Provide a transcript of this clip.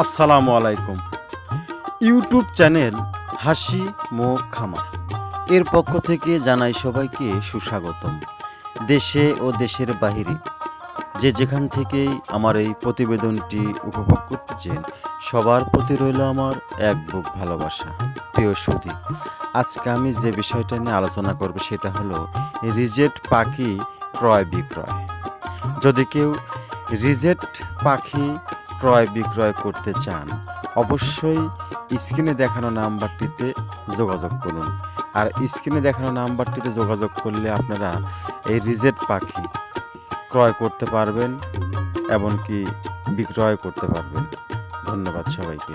আসসালামু আলাইকুম। YouTube channel হাসি মুখ খামার এর পক্ষ থেকে জানাই সবাইকে সুস্বাগতম। দেশে ও দেশের বাহিরে যে যেখান থেকেই আমার এই প্রতিবেদনটি উপভোগ করতেছেন, সবার প্রতি রইল আমার এক বুক ভালোবাসা। প্রিয় সুধী, আজকে আমি যে বিষয়টা নিয়ে আলোচনা করব সেটা হলো রিজেক্ট পাখি ক্রয় বিক্রয়। যদি কেউ রিজেক্ট পাখি ক্রয় বিক্রয় করতে চান, অবশ্যই স্ক্রিনে দেখানো নাম্বারটিতে যোগাযোগ করুন। আর স্ক্রিনে দেখানো নাম্বারটিতে যোগাযোগ করলে আপনারা এই রিজেক্ট পাখি ক্রয় করতে পারবেন, এমনকি বিক্রয় করতে পারবেন। ধন্যবাদ সবাইকে।